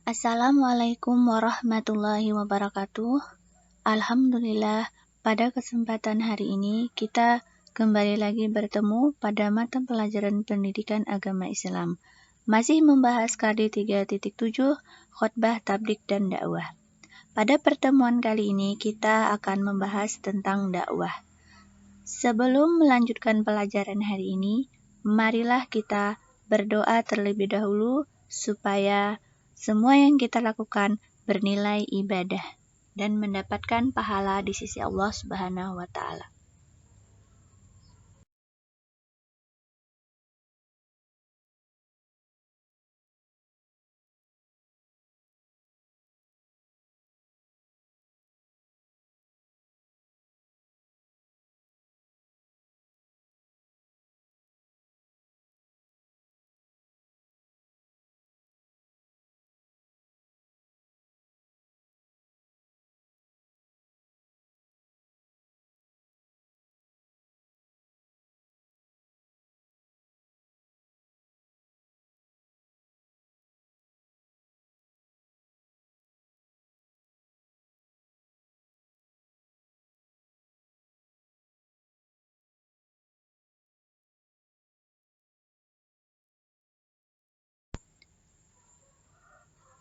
Assalamualaikum warahmatullahi wabarakatuh. Alhamdulillah, pada kesempatan hari ini kita kembali lagi bertemu pada mata pelajaran pendidikan agama Islam. Masih membahas KD 3.7, khotbah, tablik, dan dakwah. Pada pertemuan kali ini kita akan membahas tentang dakwah. Sebelum melanjutkan pelajaran hari ini, marilah kita berdoa terlebih dahulu supaya semua yang kita lakukan bernilai ibadah dan mendapatkan pahala di sisi Allah Subhanahu wa taala.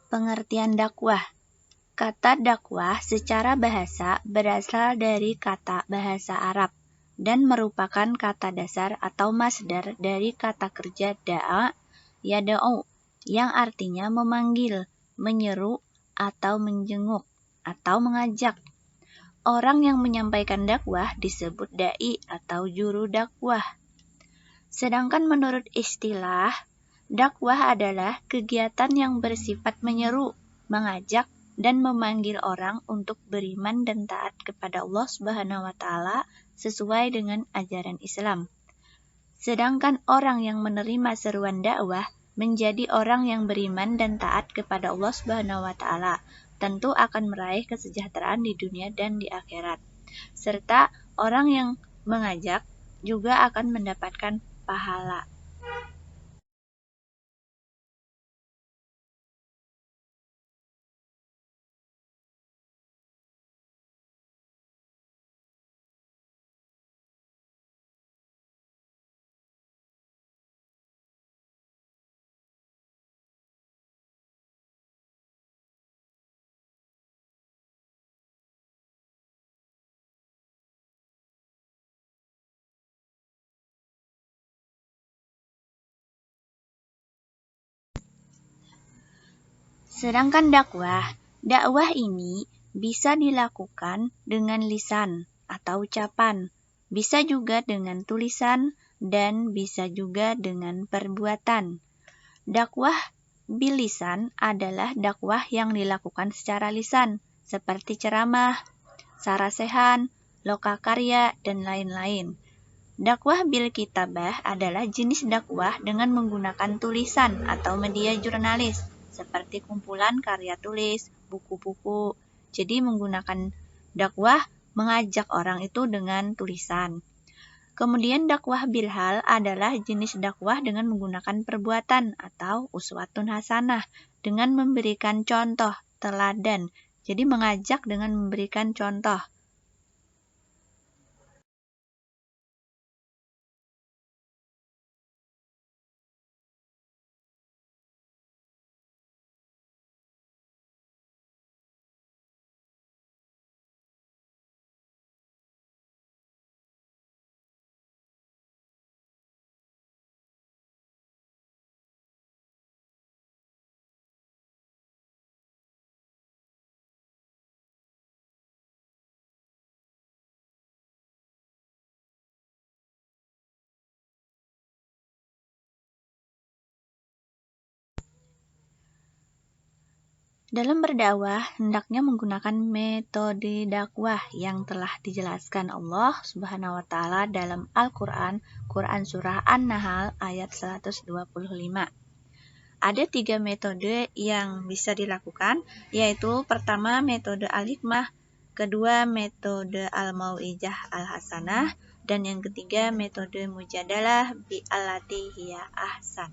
Pengertian dakwah. Kata dakwah secara bahasa berasal dari kata bahasa Arab dan merupakan kata dasar atau masdar dari kata kerja da'a yada'u yang artinya memanggil, menyeru, atau menjenguk, atau mengajak. Orang yang menyampaikan dakwah disebut da'i atau juru dakwah. Sedangkan menurut istilah, dakwah adalah kegiatan yang bersifat menyeru, mengajak, dan memanggil orang untuk beriman dan taat kepada Allah Subhanahu wa taala sesuai dengan ajaran Islam. Sedangkan orang yang menerima seruan dakwah menjadi orang yang beriman dan taat kepada Allah Subhanahu wa taala, tentu akan meraih kesejahteraan di dunia dan di akhirat. Serta orang yang mengajak juga akan mendapatkan pahala. Sedangkan dakwah ini bisa dilakukan dengan lisan atau ucapan, bisa juga dengan tulisan, dan bisa juga dengan perbuatan. Dakwah bilisan adalah dakwah yang dilakukan secara lisan, seperti ceramah, sarasehan, lokakarya, dan lain-lain. Dakwah bil kitabah adalah jenis dakwah dengan menggunakan tulisan atau media jurnalis, seperti kumpulan karya tulis, buku-buku. Jadi menggunakan dakwah mengajak orang itu dengan tulisan. Kemudian dakwah bilhal adalah jenis dakwah dengan menggunakan perbuatan atau uswatun hasanah dengan memberikan contoh, teladan. Jadi mengajak dengan memberikan contoh. Dalam berdakwah, hendaknya menggunakan metode dakwah yang telah dijelaskan Allah Subhanahu wa taala dalam Al-Qur'an, Quran surah An-Nahl ayat 125. Ada 3 metode yang bisa dilakukan, yaitu pertama metode al-hikmah, kedua metode al-mau'izah al-hasanah, dan yang ketiga metode mujadalah bi allati hiya ahsan.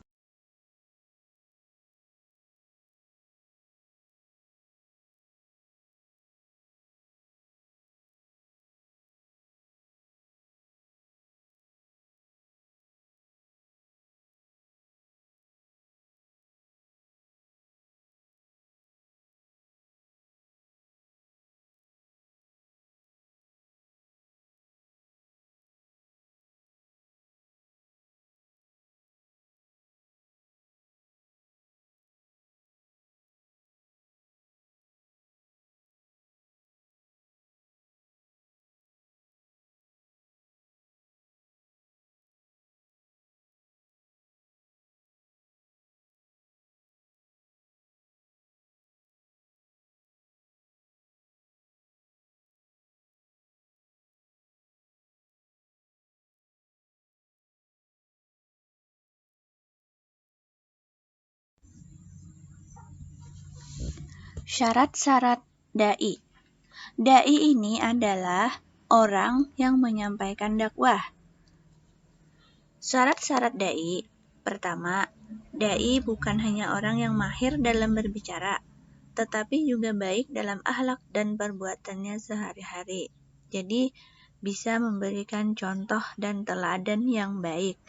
Syarat-syarat dai. Dai ini adalah orang yang menyampaikan dakwah. Syarat-syarat dai. Pertama, dai bukan hanya orang yang mahir dalam berbicara, tetapi juga baik dalam akhlak dan perbuatannya sehari-hari. Jadi, bisa memberikan contoh dan teladan yang baik.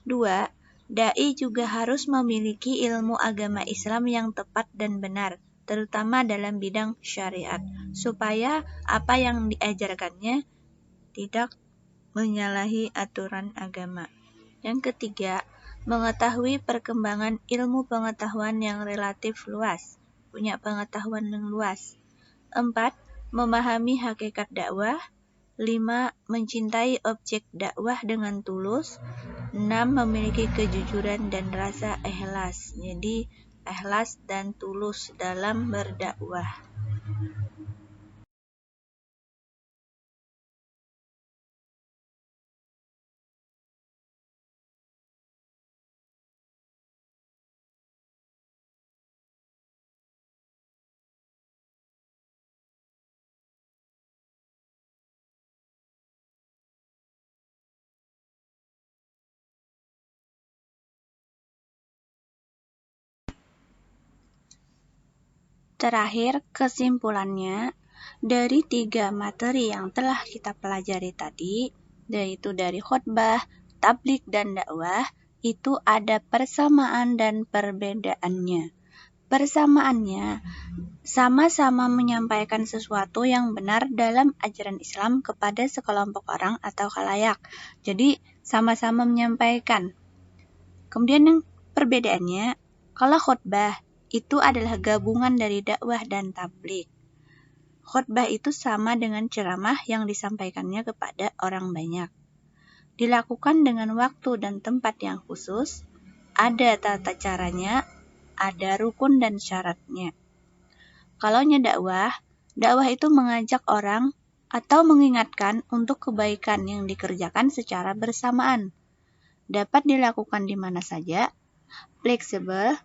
2. Dai juga harus memiliki ilmu agama Islam yang tepat dan benar, terutama dalam bidang syariat, supaya apa yang diajarkannya tidak menyalahi aturan agama. Yang ketiga, mengetahui perkembangan ilmu pengetahuan yang relatif luas, punya pengetahuan yang luas. 4. Memahami hakikat dakwah. 5. Mencintai objek dakwah dengan tulus. 6. Memiliki kejujuran dan rasa ikhlas. Jadi, ikhlas dan tulus dalam berdakwah. Terakhir, kesimpulannya, dari 3 materi yang telah kita pelajari tadi, yaitu dari khotbah, tabligh, dan dakwah, itu ada persamaan dan perbedaannya. Persamaannya, sama-sama menyampaikan sesuatu yang benar dalam ajaran Islam kepada sekelompok orang atau khalayak. Jadi, sama-sama menyampaikan. Kemudian yang perbedaannya, kalau khotbah, itu adalah gabungan dari dakwah dan tabligh. Khotbah itu sama dengan ceramah yang disampaikannya kepada orang banyak. Dilakukan dengan waktu dan tempat yang khusus, ada tata caranya, ada rukun dan syaratnya. Kalau dakwah itu mengajak orang atau mengingatkan untuk kebaikan yang dikerjakan secara bersamaan. Dapat dilakukan di mana saja, fleksibel,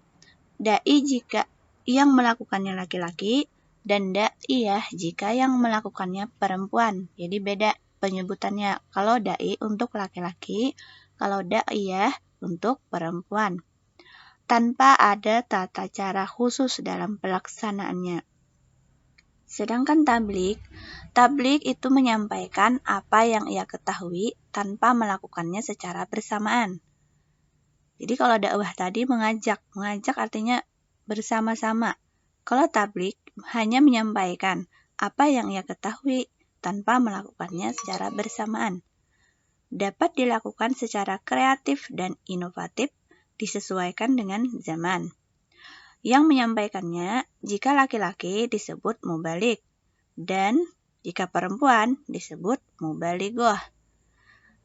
dai jika yang melakukannya laki-laki, dan daiyah jika yang melakukannya perempuan. Jadi beda penyebutannya. Kalau dai untuk laki-laki, kalau daiyah untuk perempuan. Tanpa ada tata cara khusus dalam pelaksanaannya. Sedangkan tabligh itu menyampaikan apa yang ia ketahui tanpa melakukannya secara bersamaan. Jadi kalau dakwah tadi mengajak artinya bersama-sama. Kalau tabligh hanya menyampaikan apa yang ia ketahui tanpa melakukannya secara bersamaan. Dapat dilakukan secara kreatif dan inovatif disesuaikan dengan zaman. Yang menyampaikannya jika laki-laki disebut mubaligh dan jika perempuan disebut mubalighah.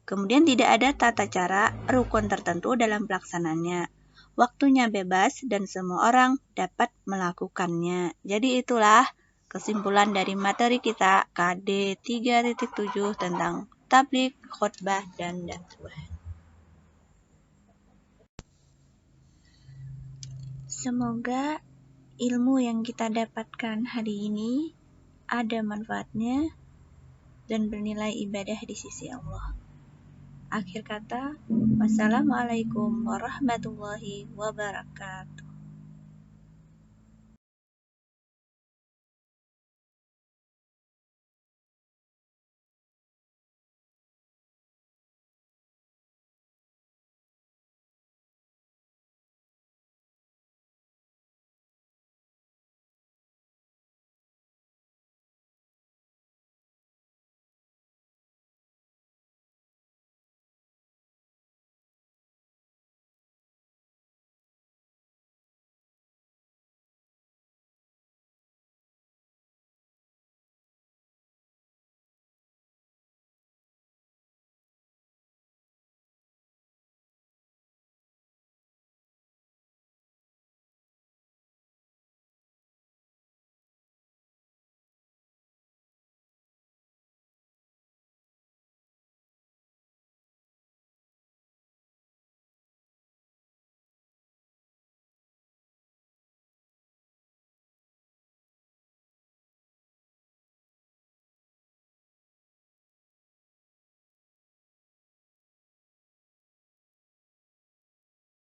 Kemudian tidak ada tata cara rukun tertentu dalam pelaksanaannya. Waktunya bebas dan semua orang dapat melakukannya. Jadi itulah kesimpulan dari materi kita KD 3.7 tentang tabligh, khotbah, dan dakwah. Semoga ilmu yang kita dapatkan hari ini ada manfaatnya dan bernilai ibadah di sisi Allah. Akhir kata, wassalamualaikum warahmatullahi wabarakatuh.